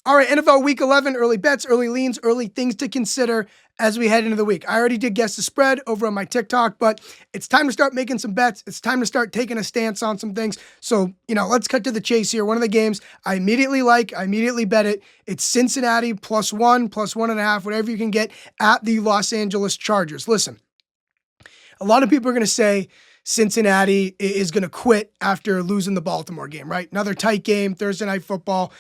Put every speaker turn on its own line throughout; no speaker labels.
All right, NFL Week 11, early bets, early leans, early things to consider as we head into the week. I already did guess the spread over on my TikTok, but it's time to start making some bets. It's time to start taking a stance on some things. So, let's cut to the chase here. One of the games I immediately bet it. It's Cincinnati +1, +1.5, whatever you can get at the Los Angeles Chargers. Listen, a lot of people are going to say Cincinnati is going to quit after losing the Baltimore game, right? Another tight game, Thursday Night Football.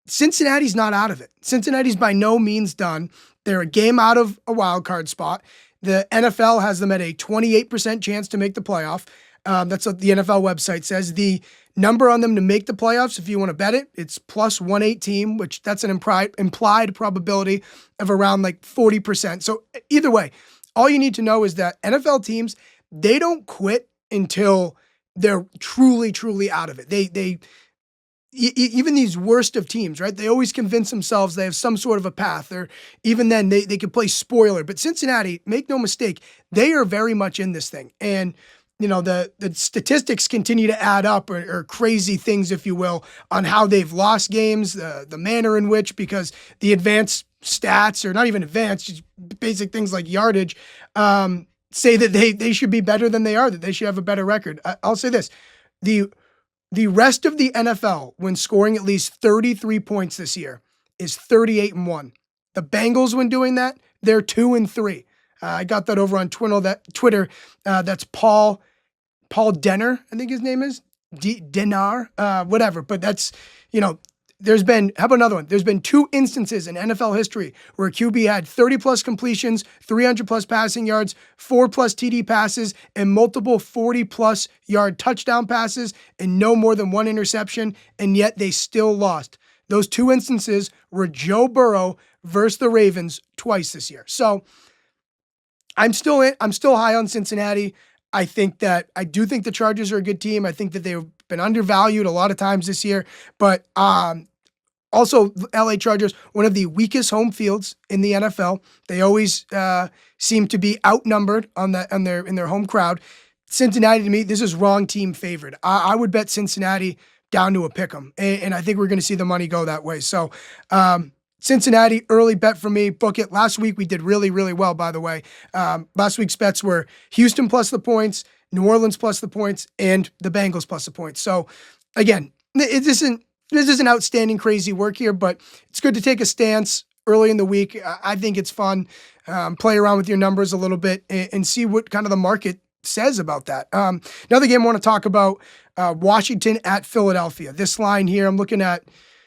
Cincinnati's not out of it. Cincinnati's by no means done. They're a game out of a wild card spot. The NFL has them at a 28% chance to make the playoff. That's what the NFL website says. The number on them to make the playoffs, if you want to bet it, it's +118, which that's an implied probability of around like 40%. So either way, all you need to know is that NFL teams, they don't quit until they're truly, truly out of it. Even these worst of teams, right? They always convince themselves they have some sort of a path, or even then they could play spoiler. But Cincinnati, make no mistake, they are very much in this thing. And, the statistics continue to add up, or crazy things, if you will, on how they've lost games, the manner in which, because the advanced stats, or not even advanced, just basic things like yardage, say that they should be better than they are, that they should have a better record. I'll say this, the rest of the NFL, when scoring at least 33 points this year, is 38-1. The Bengals, when doing that, they're 2-3. I got that over on Twitter. That's Paul Denner, I think his name is. Dinar, whatever. But that's, there's been, how about another one? There's been 2 instances in NFL history where a QB had 30+ completions, 300+ passing yards, 4+ TD passes, and multiple 40+ yard touchdown passes, and no more than 1 interception, and yet they still lost. Those 2 instances were Joe Burrow versus the Ravens twice this year. So I'm still high on Cincinnati. I do think the Chargers are a good team. I think that they've been undervalued a lot of times this year, but also, LA Chargers, one of the weakest home fields in the NFL. They always seem to be outnumbered in their home crowd. Cincinnati, to me, this is wrong team favored. I would bet Cincinnati down to a pick'em, and I think we're going to see the money go that way. So, Cincinnati, early bet for me. Book it. Last week we did really, really well, by the way. Last week's bets were Houston plus the points, New Orleans plus the points, and the Bengals plus the points. So, again, this isn't outstanding, crazy work here, but it's good to take a stance early in the week. I think it's fun. Play around with your numbers a little bit and see what kind of the market says about that. Another game I want to talk about, Washington at Philadelphia. This line here, I'm looking at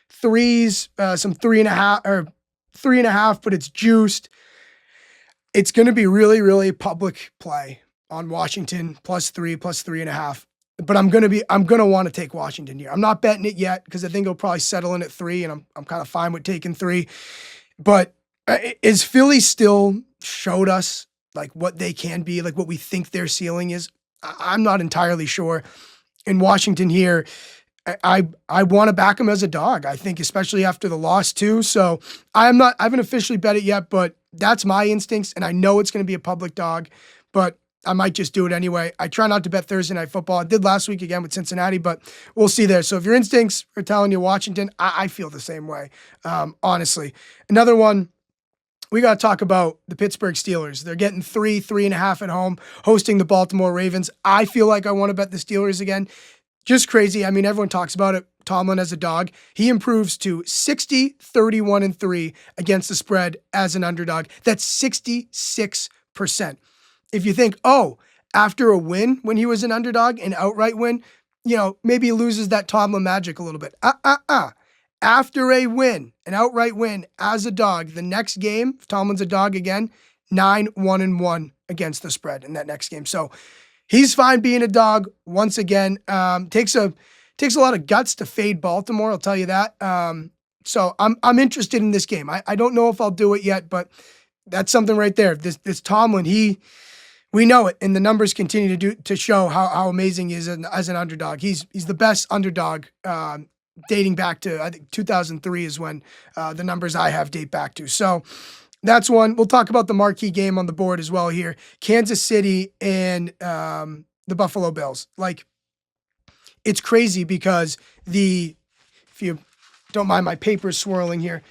threes, some 3.5, but it's juiced. It's going to be really, really public play on Washington +3, +3.5. But I'm gonna want to take Washington here. I'm not betting it yet because I think it'll probably settle in at 3, and I'm kind of fine with taking 3. But is Philly still showed us like what they can be, like what we think their ceiling is? I'm not entirely sure. In Washington here, I want to back them as a dog. I think especially after the loss too. So I haven't officially bet it yet, but that's my instincts, and I know it's going to be a public dog, but I might just do it anyway. I try not to bet Thursday Night Football. I did last week again with Cincinnati, but we'll see there. So if your instincts are telling you Washington, I feel the same way, honestly. Another one, we got to talk about the Pittsburgh Steelers. They're getting 3.5 at home, hosting the Baltimore Ravens. I feel like I want to bet the Steelers again. Just crazy. I mean, everyone talks about it. Tomlin as a dog. He improves to 60, 31-3 against the spread as an underdog. That's 66%. If you think, after a win when he was an underdog, an outright win, maybe he loses that Tomlin magic a little bit. After a win, an outright win as a dog, the next game, if Tomlin's a dog again, 9-1-1 against the spread in that next game. So he's fine being a dog once again. Takes a lot of guts to fade Baltimore, I'll tell you that. So I'm interested in this game. I don't know if I'll do it yet, but that's something right there. This Tomlin, we know it, and the numbers continue to show how amazing he is as an underdog. He's the best underdog, dating back to, I think 2003 is when the numbers I have date back to. So that's one. We'll talk about the marquee game on the board as well here. Kansas City and the Buffalo Bills. Like, it's crazy because if you don't mind my papers swirling here.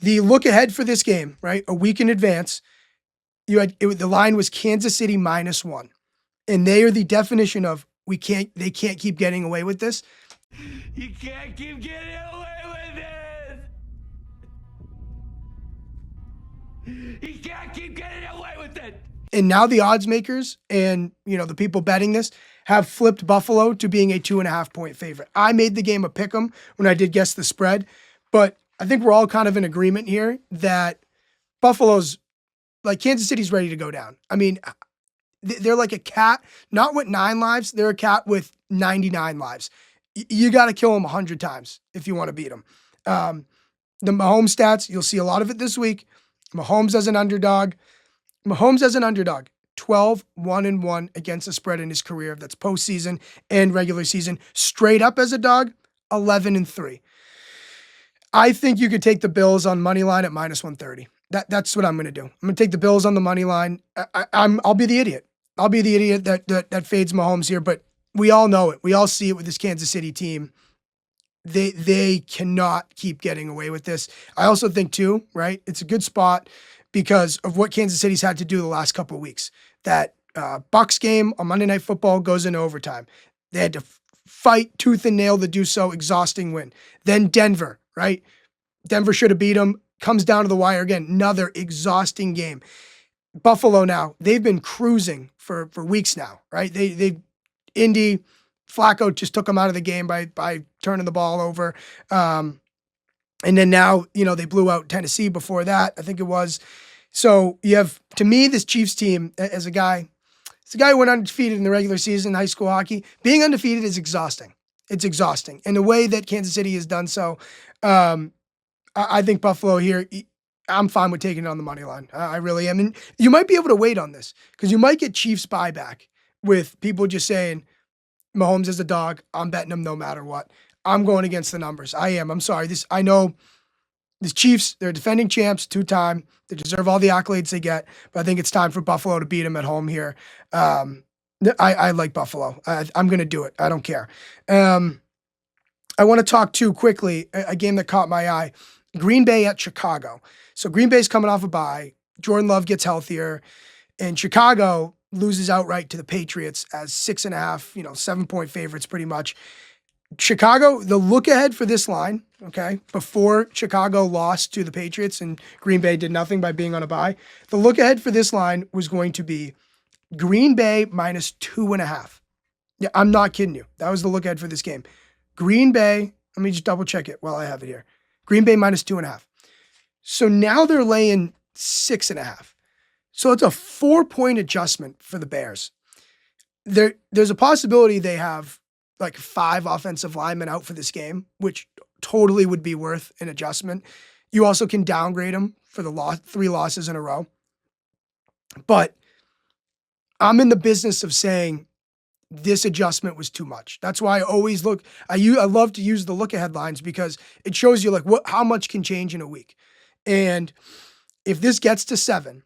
The look ahead for this game, right? A week in advance, the line was Kansas City -1. And they are the definition of they can't keep getting away with this.
You can't keep getting away with it. You can't keep getting away with it.
And now the odds makers and, the people betting this have flipped Buffalo to being a 2.5-point favorite. I made the game a pick 'em when I did guess the spread, but I think we're all kind of in agreement here that Buffalo's Kansas City's ready to go down. I mean, they're like a cat, not with 9 lives. They're a cat with 99 lives. You got to kill them 100 times if you want to beat them. The Mahomes stats, you'll see a lot of it this week. Mahomes as an underdog. 12-1-1 against the spread in his career. That's postseason and regular season. Straight up as a dog, 11-3. I think you could take the Bills on money line at -130. That's what I'm going to do. I'm going to take the Bills on the money line. I'll be the idiot. I'll be the idiot that fades Mahomes here, but we all know it. We all see it with this Kansas City team. They cannot keep getting away with this. I also think too, right? It's a good spot because of what Kansas City's had to do the last couple of weeks. That Bucs game on Monday Night Football goes into overtime. They had to fight tooth and nail to do so. Exhausting win. Then Denver, right? Denver should have beat them. Comes down to the wire again. Another exhausting game. Buffalo now, they've been cruising for weeks now, right? Indy, Flacco just took them out of the game by turning the ball over. And then now, they blew out Tennessee before that, I think it was. So you have, to me, this Chiefs team, as a guy who went undefeated in the regular season in high school hockey, being undefeated is exhausting. It's exhausting. And the way that Kansas City has done so, I think Buffalo here, I'm fine with taking it on the money line. I really am. And you might be able to wait on this because you might get Chiefs buyback with people just saying, Mahomes is a dog. I'm betting him no matter what. I'm going against the numbers. I am. I'm sorry. I know the Chiefs, they're defending champs 2-time. They deserve all the accolades they get, but I think it's time for Buffalo to beat them at home here. I like Buffalo. I'm going to do it. I don't care. I want to talk too quickly, a game that caught my eye. Green Bay at Chicago. So Green Bay's coming off a bye. Jordan Love gets healthier. And Chicago loses outright to the Patriots as 6.5, 7-point favorites pretty much. Chicago, the look ahead for this line, okay, before Chicago lost to the Patriots and Green Bay did nothing by being on a bye, the look ahead for this line was going to be Green Bay -2.5. Yeah, I'm not kidding you. That was the look ahead for this game. Green Bay, let me just double check it while I have it here. Green Bay -2.5. So now they're laying 6.5. So it's a 4-point adjustment for the Bears. There's a possibility they have like 5 offensive linemen out for this game, which totally would be worth an adjustment. You also can downgrade them for the 3 losses in a row. But I'm in the business of saying this adjustment was too much. That's why I always look. I love to use the look ahead lines because it shows you how much can change in a week. And if this gets to 7,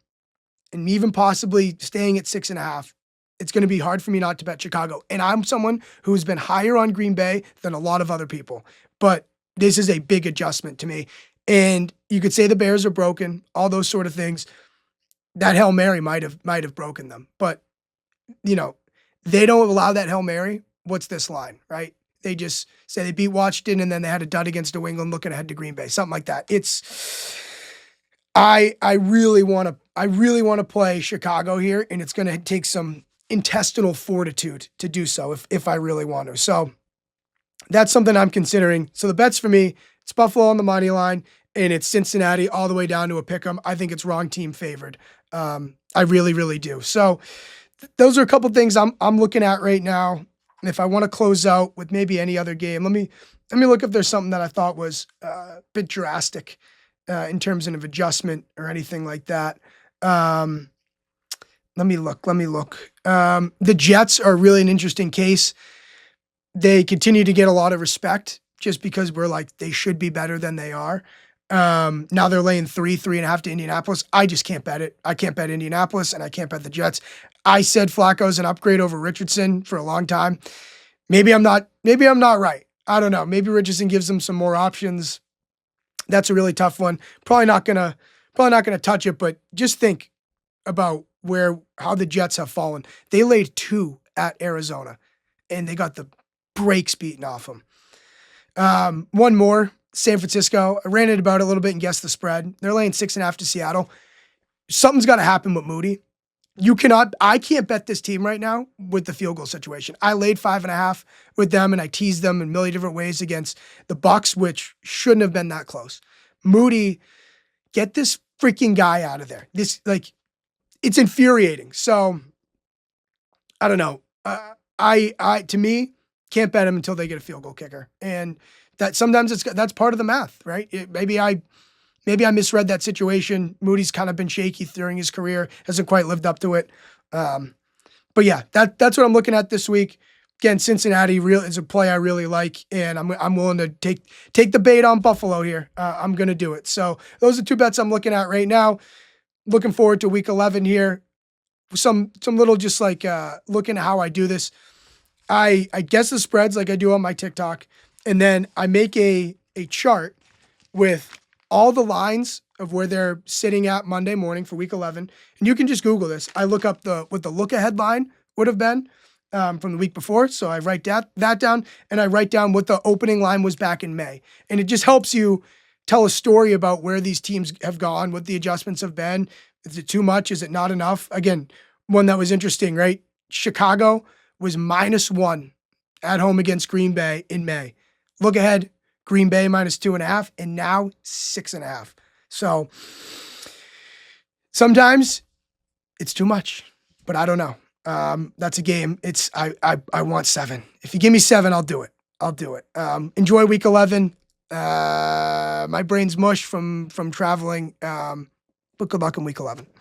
and even possibly staying at 6.5, it's going to be hard for me not to bet Chicago. And I'm someone who's been higher on Green Bay than a lot of other people. But this is a big adjustment to me. And you could say the Bears are broken, all those sort of things. That Hail Mary might have broken them. But, they don't allow that Hail Mary. What's this line, right? They just say they beat Washington and then they had a dud against New England looking ahead to Green Bay, something like that. I really want to play Chicago here, and it's going to take some intestinal fortitude to do so if I really want to. So that's something I'm considering. So the bets for me, it's Buffalo on the money line, and it's Cincinnati all the way down to a pick 'em. I think it's wrong team favored. I really, really do. So those are a couple things I'm looking at right now. And if I want to close out with maybe any other game, let me look if there's something that I thought was a bit drastic in terms of adjustment or anything like that. Let me look. The Jets are really an interesting case. They continue to get a lot of respect just because we're like, they should be better than they are. Now they're laying 3.5 to Indianapolis. I just can't bet it. I can't bet Indianapolis and I can't bet the Jets. I said Flacco's an upgrade over Richardson for a long time. Maybe I'm not right. I don't know. Maybe Richardson gives them some more options. That's a really tough one. Probably not gonna touch it, but just think about how the Jets have fallen. They laid 2 at Arizona, and they got the brakes beaten off them. One more, San Francisco. I ran it about a little bit and guessed the spread. They're laying 6.5 to Seattle. Something's got to happen with Moody. I can't bet this team right now with the field goal situation. I laid 5.5 with them, and I teased them in a million different ways against the Bucks, which shouldn't have been that close. Moody, get this freaking guy out of there. It's infuriating. So I don't know. To me, can't bet him until they get a field goal kicker, and that sometimes that's part of the math, right? Maybe I misread that situation. Moody's kind of been shaky during his career, hasn't quite lived up to it. But yeah, that's what I'm looking at this week. Again, Cincinnati is a play I really like, and I'm willing to take the bait on Buffalo here. I'm going to do it. So those are 2 bets I'm looking at right now. Looking forward to week 11 here. Some little just like looking at how I do this. I guess the spreads like I do on my TikTok, and then I make a chart with all the lines of where they're sitting at Monday morning for week 11. And you can just Google this. I look up what the look ahead line would have been from the week before. So I write that down, and I write down what the opening line was back in May. And it just helps you tell a story about where these teams have gone, what the adjustments have been. Is it too much? Is it not enough? Again, one that was interesting, right? Chicago was -1 at home against Green Bay in May. Look ahead, Green Bay -2.5, and now 6.5. So sometimes it's too much, but I don't know. That's a game. I want 7. If you give me 7, I'll do it. Enjoy week 11. My brain's mush from traveling. But good luck in week 11.